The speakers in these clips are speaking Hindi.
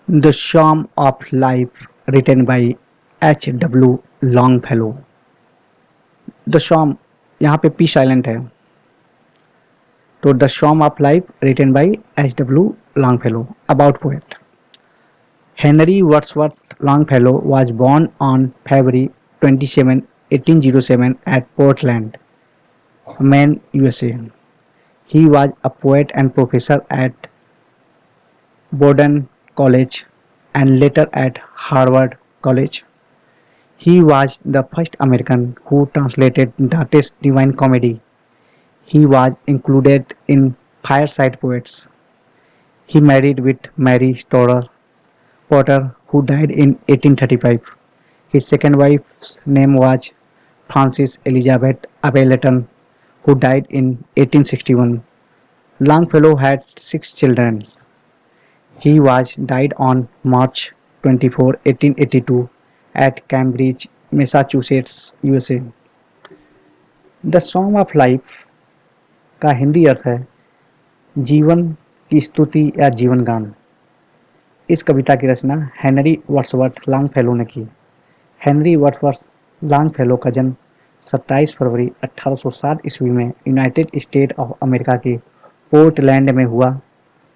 The Charm of Life, written by H. W. Longfellow. The psalm, यहाँ पे पी साइलेंट है, तो the psalm of life written by H W Longfellow. About poet Henry Wadsworth Longfellow was born on February 27, 1807 at Portland, Maine, USA. He was a poet and professor at Bowdoin College and later at Harvard College. He was the first American who translated Dante's Divine Comedy. He was included in Fireside Poets. He married with Mary Storer Potter, who died in 1835. His second wife's name was Frances Elizabeth Appleton, who died in 1861. Longfellow had 6 children. He was died on March 24, 1882 at Cambridge, Massachusetts, USA. The song of life का हिंदी अर्थ है जीवन की स्तुति या जीवन गान. इस कविता की रचना हेनरी वर्ड्सवर्थ लॉन्गफेलो ने की. हेनरी वर्ड्सवर्थ लॉन्गफेलो का जन्म 27 फरवरी 1807 ईस्वी में यूनाइटेड स्टेट ऑफ अमेरिका के पोर्टलैंड में हुआ,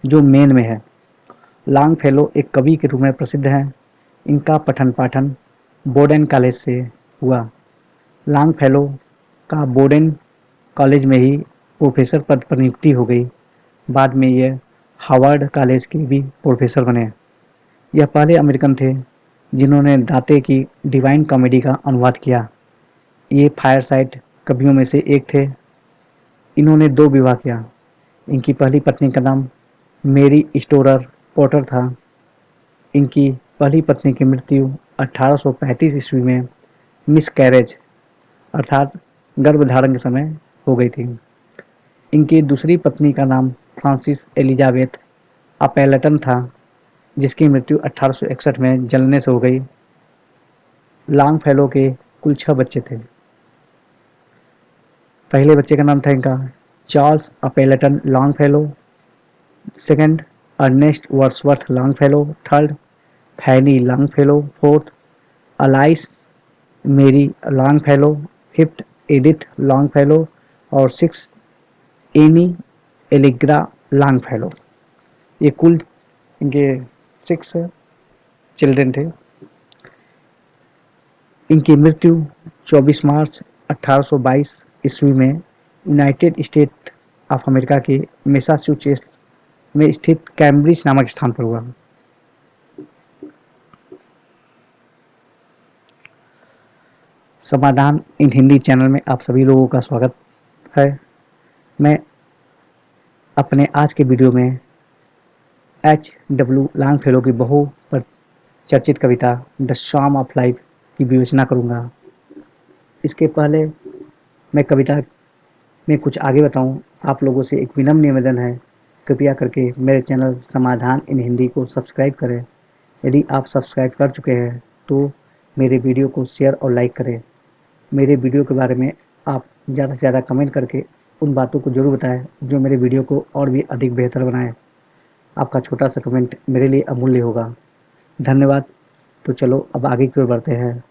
जो मेन में है. लॉन्गफेलो एक कवि के रूप में प्रसिद्ध हैं. इनका पठन पाठन बोडेन कॉलेज से हुआ. लॉन्गफेलो का बोडेन कॉलेज में ही प्रोफेसर पद पर नियुक्ति हो गई. बाद में यह हार्वर्ड कॉलेज के भी प्रोफेसर बने. यह पहले अमेरिकन थे जिन्होंने दाते की डिवाइन कॉमेडी का अनुवाद किया. ये फायरसाइड कवियों में से एक थे. इन्होंने 2 विवाह किया. इनकी पहली पत्नी का नाम मेरी स्टोरर पॉटर था. इनकी पहली पत्नी की मृत्यु 1835 ईस्वी में मिसकैरेज अर्थात गर्भधारण के समय हो गई थी. इनकी दूसरी पत्नी का नाम फ्रांसिस एलिजाबेथ अपेलेटन था, जिसकी मृत्यु 1861 में जलने से हो गई. लॉन्गफेलो के कुल 6 बच्चे थे. पहले बच्चे का नाम था इनका Charles Appleton Longfellow, second Ernest Wadsworth Longfellow, third Fanny Longfellow, fourth Alice Mary Longfellow, fifth Edith Longfellow और सिक्स एनी एलिग्रा लॉन्गफेलो. ये कुल इनके 6 चिल्ड्रन थे. इनकी मृत्यु 24 मार्च 1822 ईस्वी में यूनाइटेड स्टेट ऑफ अमेरिका के मैसाचुसेट्स में स्थित कैम्ब्रिज नामक स्थान पर हुआ. समाधान इन हिंदी चैनल में आप सभी लोगों का स्वागत है. मैं अपने आज के वीडियो में एच डब्ल्यू लॉन्गफेलो की बहु पर चर्चित कविता द शाम ऑफ लाइफ की विवेचना करूंगा. इसके पहले मैं कविता में कुछ आगे बताऊं, आप लोगों से एक विनम्र निवेदन है, कृपया करके मेरे चैनल समाधान इन हिंदी को सब्सक्राइब करें. यदि आप सब्सक्राइब कर चुके हैं तो मेरे वीडियो को शेयर और लाइक करें. मेरे वीडियो के बारे में आप ज़्यादा से ज़्यादा कमेंट करके उन बातों को ज़रूर बताएं जो मेरे वीडियो को और भी अधिक बेहतर बनाएं. आपका छोटा सा कमेंट मेरे लिए अमूल्य होगा. धन्यवाद. तो चलो अब आगे की ओर बढ़ते हैं.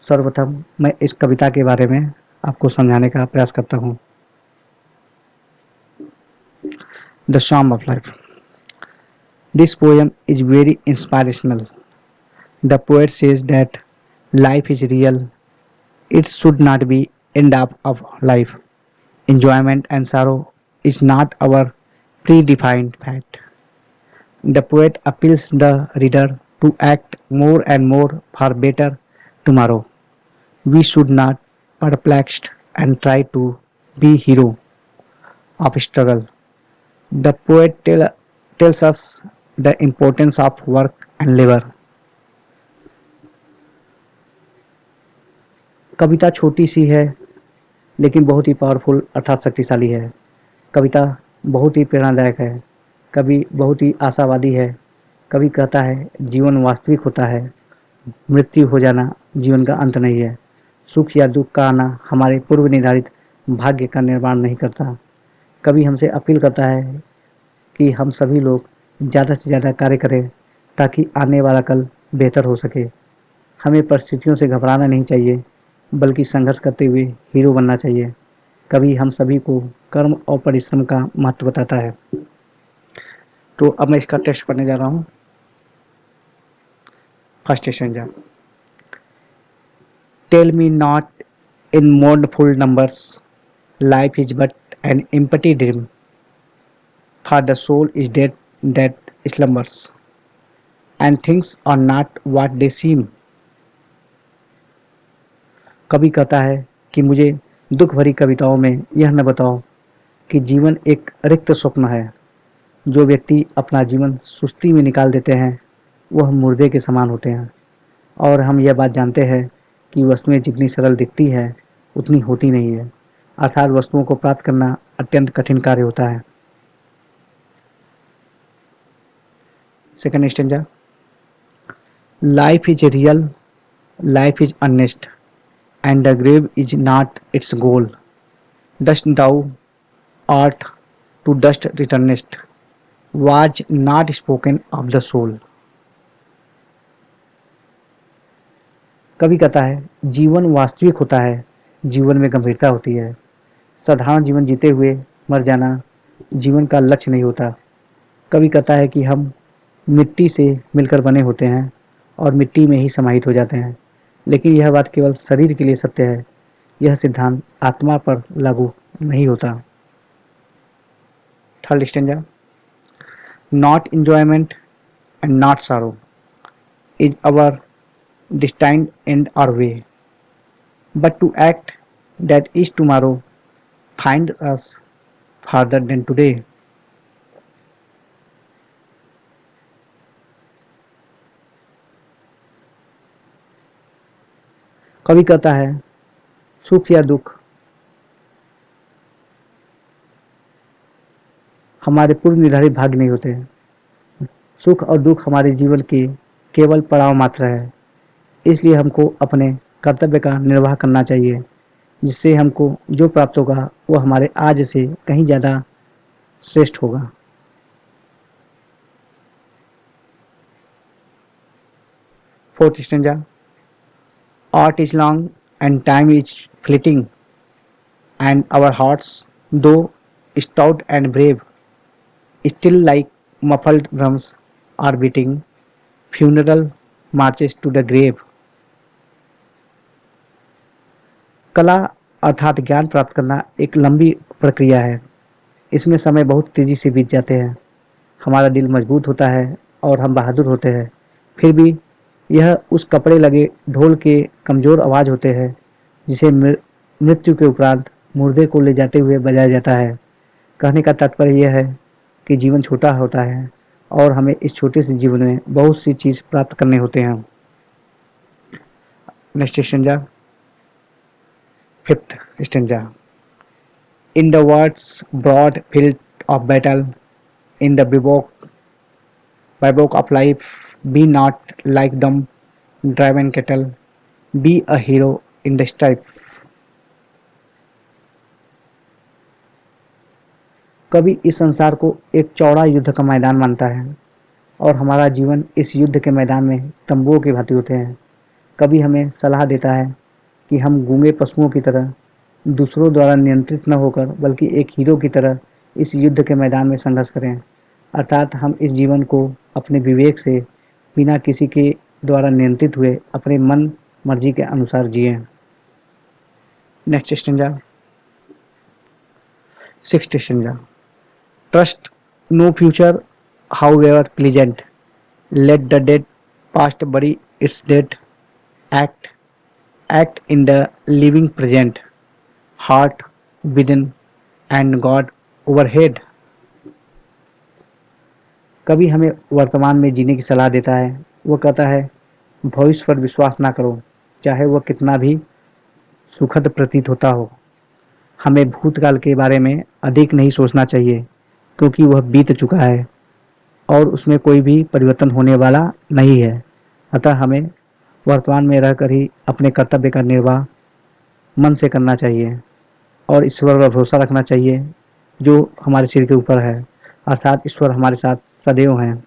सर्वप्रथम मैं इस कविता के बारे में आपको समझाने का प्रयास करता हूँ. द शाम of life. This poem is very inspirational. The poet says that life is real. It should not be end of life. Enjoyment and sorrow is not our predefined fate. The poet appeals the reader to act more and more for better tomorrow. We should not perplexed and try to be hero of struggle. The poet tells us the importance of work and labor. कविता छोटी सी है लेकिन बहुत ही पावरफुल अर्थात शक्तिशाली है. कविता बहुत ही प्रेरणादायक है. कवि बहुत ही आशावादी है. कवि कहता है जीवन वास्तविक होता है. मृत्यु हो जाना जीवन का अंत नहीं है. सुख या दुख का आना हमारे पूर्व निर्धारित भाग्य का निर्माण नहीं करता. कवि हमसे अपील करता है कि हम सभी लोग ज़्यादा से ज़्यादा कार्य करें ताकि आने वाला कल बेहतर हो सके। हमें परिस्थितियों से घबराना नहीं चाहिए, बल्कि संघर्ष करते हुए हीरो बनना चाहिए। कवि हम सभी को कर्म और परिश्रम का महत्व बताता है। तो अब मैं इसका टेस्ट पढ़ने जा रहा हूँ। First stanza. Tell me not in mournful numbers, life is but an empty dream, for the soul is dead that slumbers, and things are not what they seem. कवि कहता है कि मुझे दुख भरी कविताओं में यह न बताओ कि जीवन एक रिक्त स्वप्न है। जो व्यक्ति अपना जीवन सुस्ती में निकाल देते हैं वह मुर्दे के समान होते हैं। और हम यह बात जानते हैं कि वस्तुएं जितनी सरल दिखती है उतनी होती नहीं है, अर्थात वस्तुओं को प्राप्त करना अत्यंत कठिन कार्य होता है। Second stanza. Life is real, life is earnest, and the grave is not its goal. Dust thou art to dust returnest, was not spoken of the soul. कवि कहता है जीवन वास्तविक होता है, जीवन में गंभीरता होती है। साधारण जीवन जीते हुए मर जाना जीवन का लक्ष्य नहीं होता। कवि कहता है कि हम मिट्टी से मिलकर बने होते हैं और मिट्टी में ही समाहित हो जाते हैं, लेकिन यह बात केवल शरीर के लिए सत्य है। यह सिद्धांत आत्मा पर लागू नहीं होता। Third stanza. Not enjoyment and not सारो is our destined end our way, but to act that is tomorrow finds us farther than today. कवि कहता है सुख या दुख हमारे पूर्व निर्धारित भाग्य नहीं होते। सुख और दुख हमारे जीवन के केवल पड़ाव मात्र है। इसलिए हमको अपने कर्तव्य का निर्वाह करना चाहिए, जिससे हमको जो प्राप्त होगा वो हमारे आज से कहीं ज़्यादा श्रेष्ठ होगा। Fourth stanza. Art is long and time is fleeting, and our hearts though stout and brave still like muffled drums are beating funeral marches to the grave. कला अर्थात ज्ञान प्राप्त करना एक लंबी प्रक्रिया है। इसमें समय बहुत तेजी से बीत जाते हैं। हमारा दिल मजबूत होता है और हम बहादुर होते हैं, फिर भी यह उस कपड़े लगे ढोल के कमज़ोर आवाज़ होते हैं जिसे मृत्यु के उपरांत मुर्दे को ले जाते हुए बजाया जाता है। कहने का तात्पर्य यह है कि जीवन छोटा होता है और हमें इस छोटे से जीवन में बहुत सी चीज़ प्राप्त करने होते हैं। Next stanza. Fifth stanza. In the world's broad field of battle, in the bivouac of life, be not like dumb driven cattle, be a hero in the strife. कवि इस संसार को एक चौड़ा युद्ध का मैदान मानता है और हमारा जीवन इस युद्ध के मैदान में तंबुओं की भांति होते हैं। कवि हमें सलाह देता है कि हम गूंगे पशुओं की तरह दूसरों द्वारा नियंत्रित न होकर बल्कि एक हीरो की तरह इस युद्ध के मैदान में संघर्ष करें, अर्थात हम इस जीवन को अपने विवेक से बिना किसी के द्वारा नियंत्रित हुए अपने मन मर्जी के अनुसार जिए। Next stanza. Sixth stanza. Trust no future however pleasant, let the dead past bury its dead, act in the living present, heart within and God overhead. कभी हमें वर्तमान में जीने की सलाह देता है। वो कहता है भविष्य पर विश्वास ना करो, चाहे वह कितना भी सुखद प्रतीत होता हो। हमें भूतकाल के बारे में अधिक नहीं सोचना चाहिए क्योंकि वह बीत चुका है और उसमें कोई भी परिवर्तन होने वाला नहीं है। अतः हमें वर्तमान में रहकर ही अपने कर्तव्य का निर्वाह मन से करना चाहिए और ईश्वर पर भरोसा रखना चाहिए जो हमारे सिर के ऊपर है। अर्थात ईश्वर हमारे साथ सदैव हैं।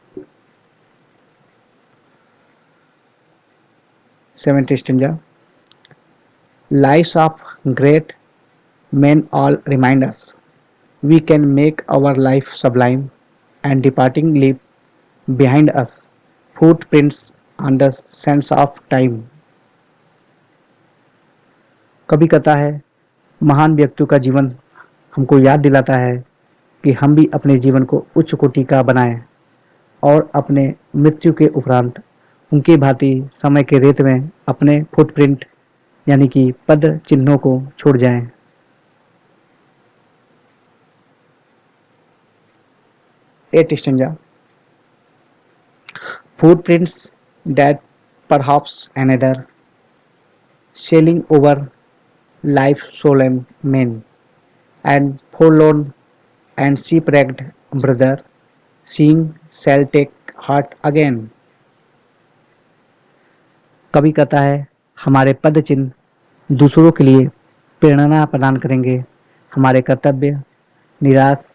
7th stanza, lives of great men all remind us we can make our life sublime and departing leave behind us footprints on the sands of time। कभी कहता है महान व्यक्तियों का जीवन हमको याद दिलाता है कि हम भी अपने जीवन को उच्च कोटि का बनाएं और अपने मृत्यु के उपरांत उनके भांति समय के रेत में अपने फुटप्रिंट यानी कि पद चिन्हों को छोड़ जाएं। 8th stanza, footprints that perhaps another sailing over life solemn men and forlorn and shipwrecked brother seeing shall take heart again। कवि कहता है हमारे पद चिन्ह दूसरों के लिए प्रेरणा प्रदान करेंगे, हमारे कर्तव्य निराश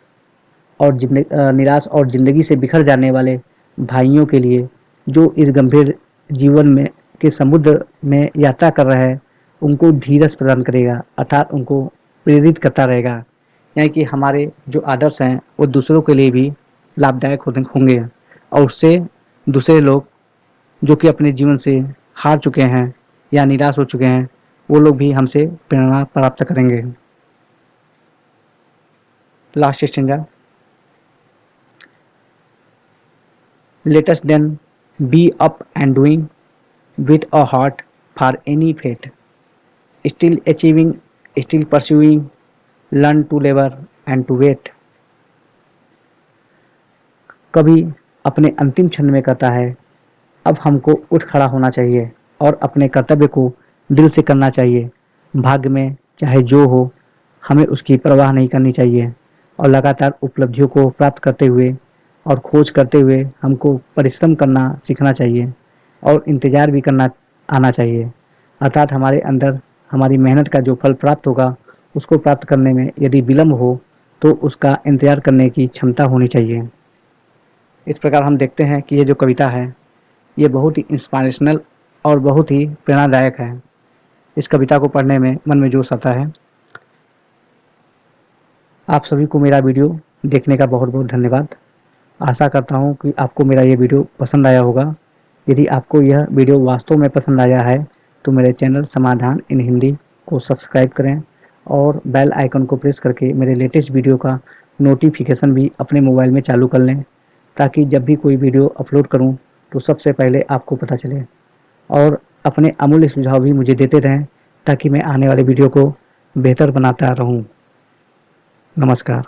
और जिंदगी से बिखर जाने वाले भाइयों के लिए जो इस गंभीर जीवन में के समुद्र में यात्रा कर रहे हैं उनको धीरज प्रदान करेगा, अर्थात उनको प्रेरित करता रहेगा। यानी कि हमारे जो आदर्श हैं वो दूसरों के लिए भी लाभदायक होंगे और उससे दूसरे लोग जो कि अपने जीवन से हार चुके हैं या निराश हो चुके हैं वो लोग भी हमसे प्रेरणा प्राप्त करेंगे। Last stanza, let us then be up and doing with a heart for any fate, still achieving, still pursuing, learn to labor and to wait। कभी अपने अंतिम क्षण में कहता है अब हमको उठ खड़ा होना चाहिए और अपने कर्तव्य को दिल से करना चाहिए, भाग्य में चाहे जो हो हमें उसकी परवाह नहीं करनी चाहिए और लगातार उपलब्धियों को प्राप्त करते हुए और खोज करते हुए हमको परिश्रम करना सीखना चाहिए और इंतज़ार भी करना आना चाहिए, अर्थात हमारे अंदर हमारी मेहनत का जो फल प्राप्त होगा उसको प्राप्त करने में यदि विलम्ब हो तो उसका इंतज़ार करने की क्षमता होनी चाहिए। इस प्रकार हम देखते हैं कि ये जो कविता है ये बहुत ही इंस्पायरेशनल और बहुत ही प्रेरणादायक है। इस कविता को पढ़ने में मन में जोश आता है। आप सभी को मेरा वीडियो देखने का बहुत बहुत धन्यवाद। आशा करता हूँ कि आपको मेरा ये वीडियो पसंद आया होगा। यदि आपको यह वीडियो वास्तव में पसंद आया है तो मेरे चैनल समाधान इन हिंदी को सब्सक्राइब करें और बेल आइकन को प्रेस करके मेरे लेटेस्ट वीडियो का नोटिफिकेशन भी अपने मोबाइल में चालू कर लें ताकि जब भी कोई वीडियो अपलोड करूं तो सबसे पहले आपको पता चले और अपने अमूल्य सुझाव भी मुझे देते रहें ताकि मैं आने वाले वीडियो को बेहतर बनाता रहूं। नमस्कार।